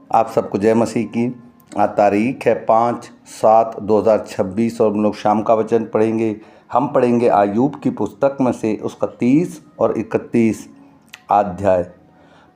आप सबको जय मसीह की। आज तारीख है 5/7/2026 और हम लोग शाम का वचन पढ़ेंगे। हम पढ़ेंगे आयूब की पुस्तक में से उसका 30 और 31 अध्याय।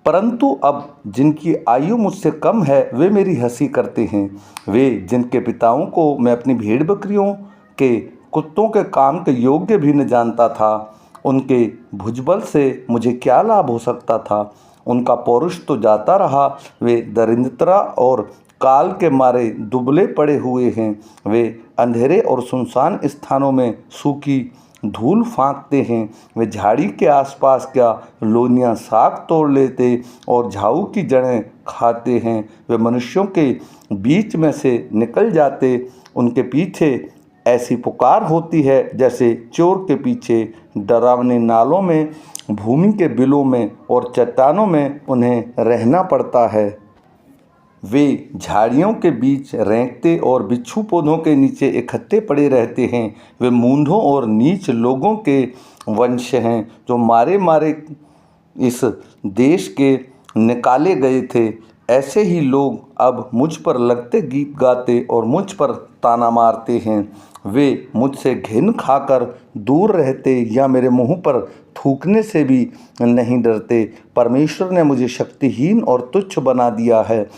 परंतु अब जिनकी आयु मुझसे कम है वे मेरी हंसी करते हैं। वे जिनके पिताओं को मैं अपनी भेड़ बकरियों के कुत्तों के काम के योग्य भी न जानता था, उनके भुजबल से मुझे क्या लाभ हो सकता था। उनका पौरुष तो जाता रहा, वे दरिद्रता और काल के मारे दुबले पड़े हुए हैं। वे अंधेरे और सुनसान स्थानों में सूखी धूल फाँकते हैं। वे झाड़ी के आसपास क्या लोनियाँ साग तोड़ लेते और झाऊ की जड़ें खाते हैं। वे मनुष्यों के बीच में से निकल जाते, उनके पीछे ऐसी पुकार होती है जैसे चोर के पीछे। डरावने नालों में, भूमि के बिलों में और चट्टानों में उन्हें रहना पड़ता है। वे झाड़ियों के बीच रेंकते और बिच्छू पौधों के नीचे इकट्ठे पड़े रहते हैं। वे मूंढों और नीच लोगों के वंश हैं जो मारे मारे इस देश के निकाले गए थे। ऐसे ही लोग अब मुझ पर लगते गीत गाते और मुझ पर ताना मारते हैं। वे मुझसे घिन खाकर दूर रहते या मेरे मुंह पर थूकने से भी नहीं डरते। परमेश्वर ने मुझे शक्तिहीन और तुच्छ बना दिया है,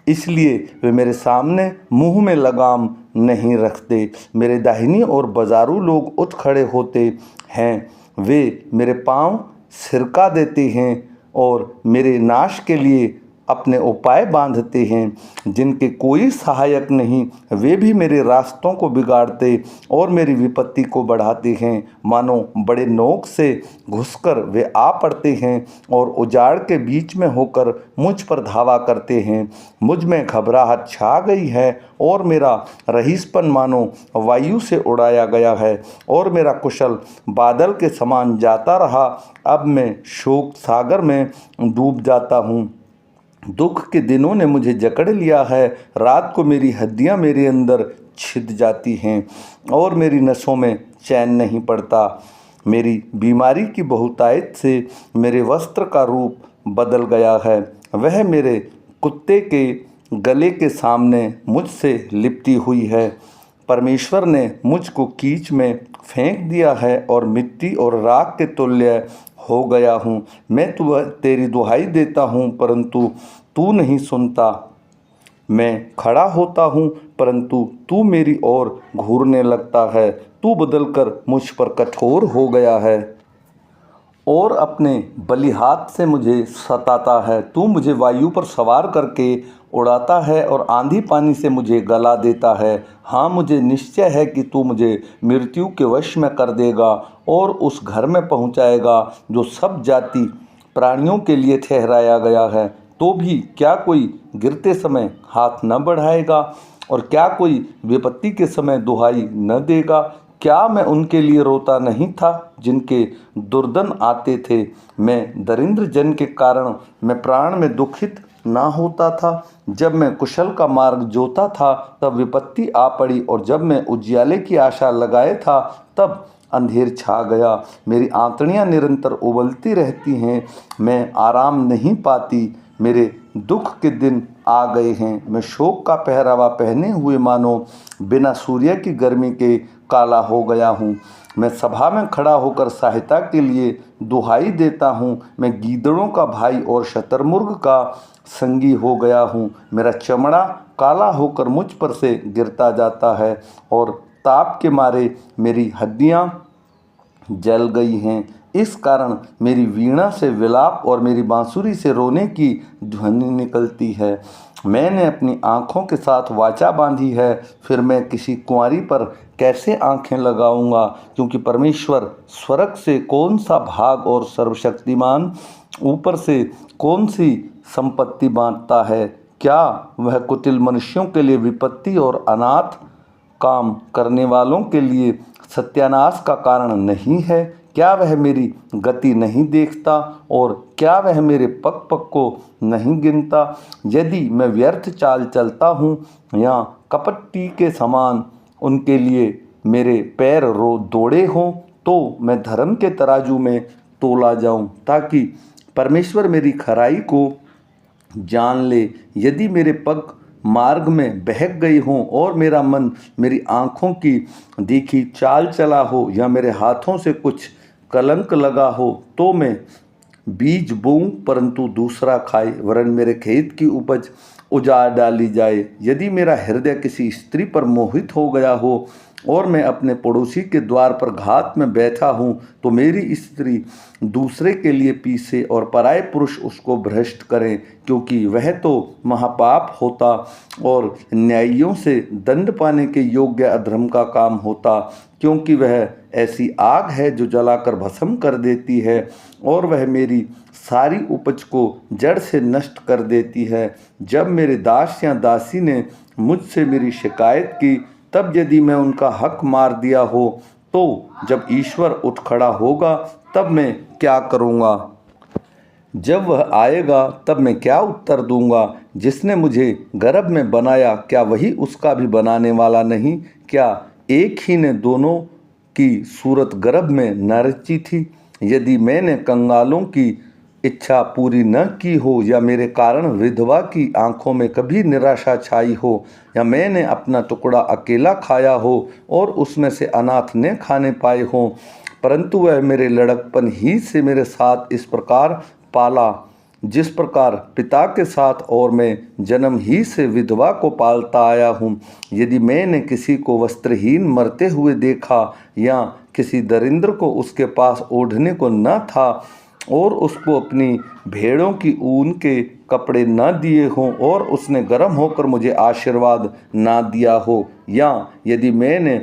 इसलिए वे मेरे सामने मुंह में लगाम नहीं रखते। मेरे दाहिनी ओर बाजारू लोग उठ खड़े होते हैं। वे मेरे पांव सिरका देते हैं और मेरे नाश के लिए अपने उपाय बांधते हैं। जिनके कोई सहायक नहीं, वे भी मेरे रास्तों को बिगाड़ते और मेरी विपत्ति को बढ़ाते हैं। मानो बड़े नोक से घुसकर वे आ पड़ते हैं और उजाड़ के बीच में होकर मुझ पर धावा करते हैं। मुझ में घबराहट छा गई है और मेरा रईसपन मानो वायु से उड़ाया गया है और मेरा कुशल बादल के समान जाता रहा। अब मैं शोक सागर में डूब जाता हूँ। दुख के दिनों ने मुझे जकड़ लिया है। रात को मेरी हड्डियाँ मेरे अंदर छिद जाती हैं और मेरी नसों में चैन नहीं पड़ता। मेरी बीमारी की बहुतायत से मेरे वस्त्र का रूप बदल गया है। वह मेरे कुत्ते के गले के सामने मुझसे लिपटी हुई है। परमेश्वर ने मुझको कीच में फेंक दिया है और मिट्टी और राख के तुल्य हो गया हूँ। मैं तेरी दुहाई देता हूँ परंतु तू नहीं सुनता। मैं खड़ा होता हूँ परंतु तू मेरी ओर घूरने लगता है। तू बदलकर मुझ पर कठोर हो गया है और अपने बलिहाथ से मुझे सताता है। तू मुझे वायु पर सवार करके उड़ाता है और आंधी पानी से मुझे गला देता है। हाँ, मुझे निश्चय है कि तू मुझे मृत्यु के वश में कर देगा और उस घर में पहुँचाएगा जो सब जाति प्राणियों के लिए ठहराया गया है। तो भी क्या कोई गिरते समय हाथ न बढ़ाएगा और क्या कोई विपत्ति के समय दुहाई न देगा। क्या मैं उनके लिए रोता नहीं था जिनके दुर्दन आते थे। मैं दरिद्र जन के कारण मैं प्राण में दुखित ना होता था। जब मैं कुशल का मार्ग जोता था तब विपत्ति आ पड़ी और जब मैं उजियाले की आशा लगाए था तब अंधेर छा गया। मेरी आंतड़ियाँ निरंतर उबलती रहती हैं, मैं आराम नहीं पाती। मेरे दुख के दिन आ गए हैं। मैं शोक का पहरावा पहने हुए मानो बिना सूर्य की गर्मी के काला हो गया हूँ। मैं सभा में खड़ा होकर सहायता के लिए दुहाई देता हूँ। मैं गीदड़ों का भाई और शतरमुर्ग का संगी हो गया हूँ। मेरा चमड़ा काला होकर मुझ पर से गिरता जाता है और ताप के मारे मेरी हड्डियाँ जल गई हैं। इस कारण मेरी वीणा से विलाप और मेरी बांसुरी से रोने की ध्वनि निकलती है। मैंने अपनी आँखों के साथ वाचा बांधी है, फिर मैं किसी कुंवारी पर कैसे आँखें लगाऊंगा। क्योंकि परमेश्वर स्वर्ग से कौन सा भाग और सर्वशक्तिमान ऊपर से कौन सी संपत्ति बांटता है। क्या वह कुटिल मनुष्यों के लिए विपत्ति और अनाथ काम करने वालों के लिए सत्यानाश का कारण नहीं है। क्या वह मेरी गति नहीं देखता और क्या वह मेरे पग पग को नहीं गिनता। यदि मैं व्यर्थ चाल चलता हूँ या कपटी के समान उनके लिए मेरे पैर रो दौड़े हों, तो मैं धर्म के तराजू में तोला जाऊँ ताकि परमेश्वर मेरी खराई को जान ले, यदि मेरे पग मार्ग में बहक गई हों और मेरा मन मेरी आँखों की देखी चाल चला हो या मेरे हाथों से कुछ कलंक लगा हो, तो मैं बीज बोऊं परंतु दूसरा खाए, वरन मेरे खेत की उपज उजाड़ डाली जाए। यदि मेरा हृदय किसी स्त्री पर मोहित हो गया हो और मैं अपने पड़ोसी के द्वार पर घात में बैठा हूँ, तो मेरी स्त्री दूसरे के लिए पीसे और पराये पुरुष उसको भ्रष्ट करें, क्योंकि वह तो महापाप होता और न्यायियों से दंड पाने के योग्य अधर्म का काम होता, क्योंकि वह ऐसी आग है जो जलाकर भस्म कर देती है और वह मेरी सारी उपज को जड़ से नष्ट कर देती है। जब मेरे दास या दासी ने मुझसे मेरी शिकायत की, तब यदि मैं उनका हक मार दिया हो, तो जब ईश्वर उठ खड़ा होगा तब मैं क्या करूँगा? जब वह आएगा तब मैं क्या उत्तर दूंगा? जिसने मुझे गर्भ में बनाया, क्या वही उसका भी बनाने वाला नहीं? क्या एक ही ने दोनों की सूरत गर्भ में न रची थी? यदि मैंने कंगालों की इच्छा पूरी न की हो, या मेरे कारण विधवा की आंखों में कभी निराशा छाई हो, या मैंने अपना टुकड़ा अकेला खाया हो और उसमें से अनाथ न खाने पाए हों, परंतु वह मेरे लड़कपन ही से मेरे साथ इस प्रकार पाला जिस प्रकार पिता के साथ, और मैं जन्म ही से विधवा को पालता आया हूँ। यदि मैंने किसी को वस्त्रहीन मरते हुए देखा, या किसी दरिद्र को उसके पास ओढ़ने को न था और उसको अपनी भेड़ों की ऊन के कपड़े न दिए हों, और उसने गर्म होकर मुझे आशीर्वाद ना दिया हो, या यदि मैंने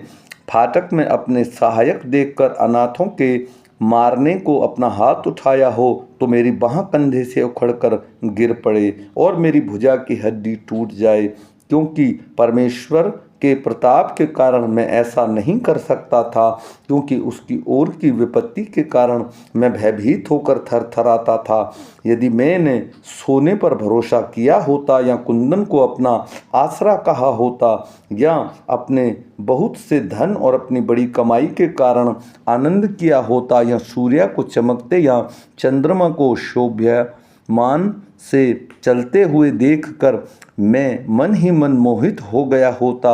फाटक में अपने सहायक देखकर अनाथों के मारने को अपना हाथ उठाया हो, तो मेरी बाँह कंधे से उखड़कर गिर पड़े और मेरी भुजा की हड्डी टूट जाए, क्योंकि परमेश्वर के प्रताप के कारण मैं ऐसा नहीं कर सकता था, क्योंकि उसकी ओर की विपत्ति के कारण मैं भयभीत होकर थरथराता था। यदि मैंने सोने पर भरोसा किया होता, या कुंदन को अपना आसरा कहा होता, या अपने बहुत से धन और अपनी बड़ी कमाई के कारण आनंद किया होता, या सूर्य को चमकते या चंद्रमा को शोभायमान से चलते हुए देखकर मैं मन ही मन मोहित हो गया होता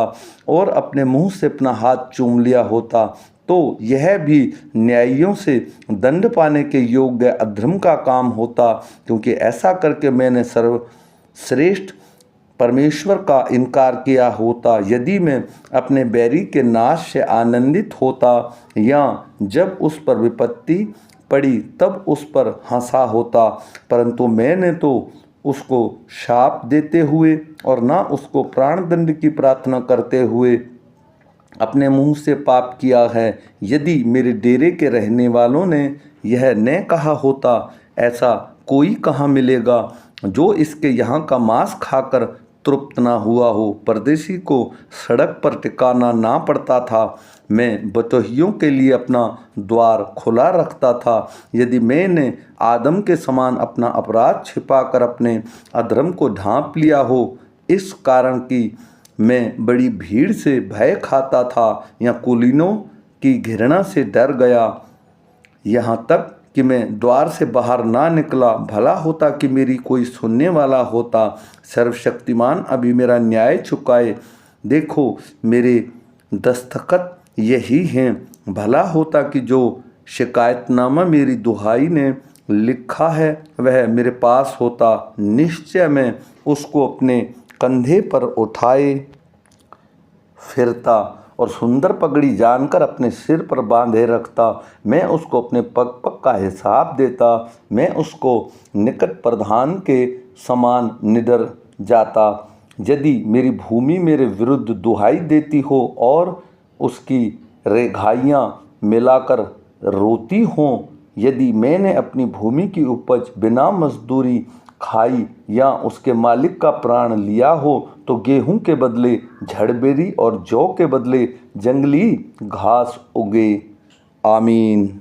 और अपने मुंह से अपना हाथ चूम लिया होता, तो यह भी न्यायियों से दंड पाने के योग्य अधर्म का काम होता, क्योंकि ऐसा करके मैंने सर्वश्रेष्ठ परमेश्वर का इनकार किया होता। यदि मैं अपने बैरी के नाश से आनंदित होता, या जब उस पर विपत्ति पड़ी तब उस पर हंसा होता, परंतु मैंने तो उसको शाप देते हुए और ना उसको प्राणदंड की प्रार्थना करते हुए अपने मुंह से पाप किया है। यदि मेरे डेरे के रहने वालों ने यह न कहा होता, ऐसा कोई कहाँ मिलेगा जो इसके यहाँ का मांस खाकर तृप्त ना हुआ हो। परदेशी को सड़क पर टिकाना ना पड़ता था, मैं बटोहियों के लिए अपना द्वार खुला रखता था। यदि मैंने आदम के समान अपना अपराध छिपाकर अपने अधर्म को ढांप लिया हो, इस कारण कि मैं बड़ी भीड़ से भय खाता था, या कुलीनों की घृणा से डर गया, यहाँ तक कि मैं द्वार से बाहर ना निकला, भला होता कि मेरी कोई सुनने वाला होता। सर्वशक्तिमान अभी मेरा न्याय चुकाए, देखो मेरे दस्तखत यही हैं। भला होता कि जो शिकायतनामा मेरी दुहाई ने लिखा है वह मेरे पास होता, निश्चय मैं उसको अपने कंधे पर उठाए फिरता और सुंदर पगड़ी जानकर अपने सिर पर बांधे रखता। मैं उसको अपने पग पग का हिसाब देता, मैं उसको निकट प्रधान के समान निडर जाता। यदि मेरी भूमि मेरे विरुद्ध दुहाई देती हो और उसकी रेघाइयाँ मिलाकर रोती हों, यदि मैंने अपनी भूमि की उपज बिना मजदूरी खाई या उसके मालिक का प्राण लिया हो, तो गेहूं के बदले झड़बेरी और जौ के बदले जंगली घास उगे। आमीन।